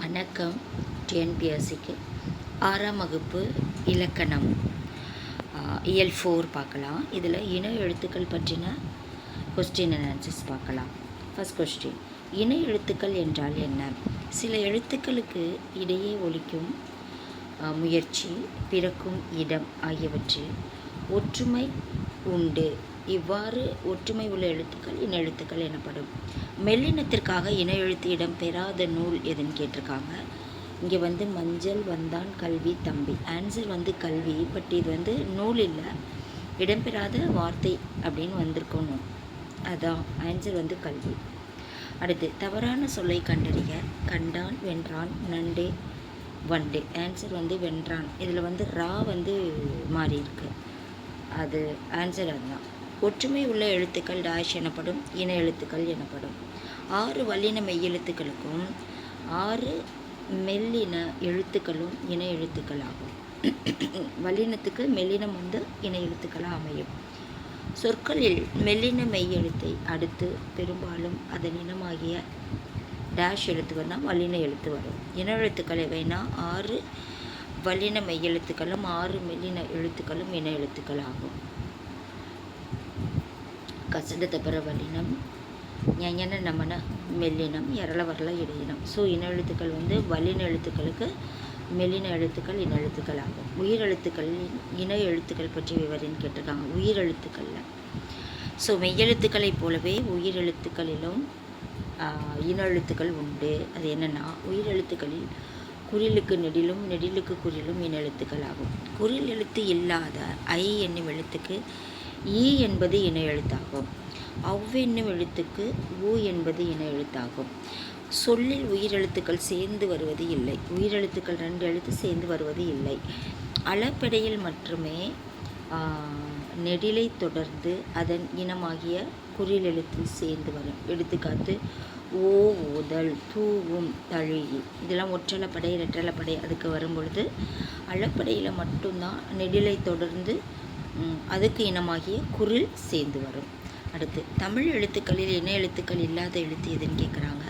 வணக்கம். டிஎன்பிஎஸ்சிக்கு 6ஆம் வகுப்பு இலக்கணம் இயல் 4 பார்க்கலாம். இதில் இன எழுத்துக்கள் பற்றின கொஸ்டின் அண்ட் ஆன்சர்ஸ் பார்க்கலாம். ஃபர்ஸ்ட் கொஸ்டின், இன எழுத்துக்கள் என்றால் என்ன? சில எழுத்துக்களுக்கு இடையே ஒலிக்கும் முயற்சி, பிறக்கும் இடம் ஆகியவற்றில் ஒற்றுமை உண்டு. இவ்வாறு ஒற்றுமை உள்ள எழுத்துக்கள் இன எழுத்துக்கள் எனப்படும். மெல்லினத்திற்காக இன எழுத்து இடம் பெறாத நூல் எதுன்னு கேட்டிருக்காங்க. இங்கே மஞ்சள், வந்தான், கல்வி, தம்பி. ஆன்சர் கல்வி. பட் இது நூல் இல்லை, இடம்பெறாத வார்த்தை அப்படின்னு வந்திருக்கணும். அதான் ஆன்சர் கல்வி. அடுத்து, தவறான சொல்லை கண்டறிய. கண்டான், வென்றான், நண்டே, வண்டே. ஆன்சர் வென்றான். இதில் ரா மாறி இருக்கு. அது ஆன்சர் அதுதான். ஒற்றுமை உள்ள எழுத்துக்கள் டேஷ் எனப்படும், இன எழுத்துக்கள் எனப்படும். 6 வல்லின மெய்யெழுத்துக்களுக்கும் 6 மெல்லின எழுத்துக்களும் இன எழுத்துக்கள் ஆகும். வல்லினத்துக்கு மெல்லினம் இன எழுத்துக்களாக அமையும். சொற்களில் மெல்லின மெய்யெழுத்தை அடுத்து பெரும்பாலும் அதன் இனமாகிய டேஷ் எழுத்து வந்தால் வல்லின எழுத்து வரும். இன எழுத்துக்கள் எவைனா 6 வல்லின மெய்யெழுத்துக்களும் 6 மெல்லின எழுத்துக்களும் இன எழுத்துக்கள் ஆகும். கசடத்தை பெற வல்லினம், ஞன நமன மெல்லினம், எரள வரல இடையினம். ஸோ இன எழுத்துக்கள் வல்லின எழுத்துக்களுக்கு மெல்லின எழுத்துக்கள் இன எழுத்துக்கள் ஆகும். உயிரெழுத்துக்களின் இன எழுத்துக்கள் பற்றி விவரின்னு கேட்டிருக்காங்க. உயிரெழுத்துக்களில் ஸோ மெய்யெழுத்துக்களைப் போலவே உயிரெழுத்துக்களிலும் இன எழுத்துக்கள் உண்டு. அது என்னென்னா, உயிரெழுத்துக்களில் குறிலுக்கு நெடிலும் நெடிலுக்கு குறிலும் இன எழுத்துக்கள் ஆகும். குறில் எழுத்து இல்லாத ஐ என்னும் எழுத்துக்கு ஈ என்பது இன எழுத்தாகும். என்னும் எழுத்துக்கு ஊ என்பது இன எழுத்தாகும். சொல்லில் உயிரெழுத்துக்கள் சேர்ந்து வருவது இல்லை. உயிரெழுத்துக்கள் 2 எழுத்து சேர்ந்து வருவது இல்லை. அளப்பெடையில் மட்டுமே நெடிலை தொடர்ந்து அதன் இனமாகிய குறில் எழுத்து சேர்ந்து வரும். எடுத்துக்காட்டு ஓ, ஓதல், தூவும், தழுகி. இதெல்லாம் ஒற்றலைப்படை, இரட்டலைப்படை. அதுக்கு வரும்பொழுது அளப்படையில் மட்டும்தான் நெடிலை தொடர்ந்து அதுக்கு இனமாகிய குரில் சேர்ந்து வரும். அடுத்து, தமிழ் எழுத்துக்களில் இன எழுத்துக்கள் இல்லாத எழுத்து எதுன்னு கேட்குறாங்க.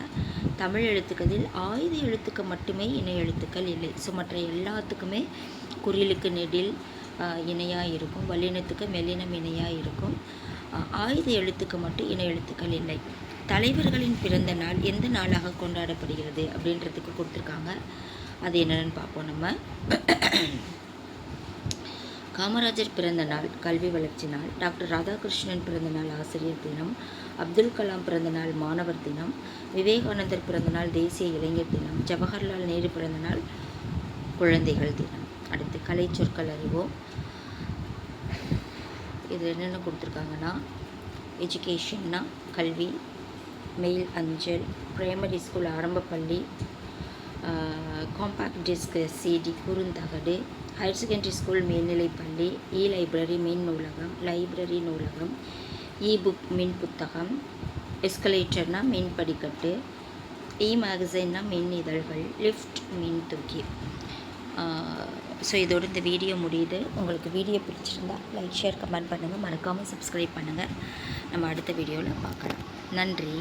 தமிழ் எழுத்துக்களில் ஆயுத எழுத்துக்கு மட்டுமே இன எழுத்துக்கள் இல்லை. ஸோ மற்ற எல்லாத்துக்குமே குறிலுக்கு நெடில் இணையாக இருக்கும், வல்லினத்துக்கு மெல்லினம் இணையாக இருக்கும். ஆயுத எழுத்துக்கு மட்டும் இன எழுத்துக்கள் இல்லை. தலைவர்களின் பிறந்த நாள் எந்த நாளாக கொண்டாடப்படுகிறது அப்படின்றதுக்கு கொடுத்துருக்காங்க. அது என்னென்னு பார்ப்போம் நம்ம. காமராஜர் பிறந்த நாள் கல்வி வளர்ச்சி நாள். டாக்டர் ராதாகிருஷ்ணன் பிறந்த நாள் ஆசிரியர் தினம். அப்துல் கலாம் பிறந்த நாள் மாணவர் தினம். விவேகானந்தர் பிறந்த நாள் தேசிய இளைஞர் தினம். ஜவஹர்லால் நேரு பிறந்த நாள் குழந்தைகள் தினம். அடுத்து, கலை சொற்கள் அறிவோம். இது என்னென்ன கொடுத்துருக்காங்கன்னா, எஜுகேஷன்னா கல்வி, மெயில் அஞ்சல், பிரைமரி ஸ்கூல் ஆரம்ப பள்ளி, காம்பேக்ட் டிஸ்க் சிடி குறுந்தகடு, ஹையர் செகண்டரி ஸ்கூல் மேல்நிலைப்பள்ளி, லைப்ரரி மின் நூலகம், லைப்ரரி நூலகம், புக் மின் புத்தகம், எஸ்கலேட்டர்னா மின் படிக்கட்டு, மேகசைன்னா மின் இதழ்கள், லிஃப்ட் மின் தூக்கி. ஸோ இதோடு இந்த வீடியோ முடியுது. உங்களுக்கு வீடியோ பிடிச்சிருந்தா லைக், ஷேர், கமெண்ட் பண்ணுங்கள். மறக்காமல் சப்ஸ்கிரைப் பண்ணுங்கள். நம்ம அடுத்த வீடியோவில் பார்க்கலாம். நன்றி.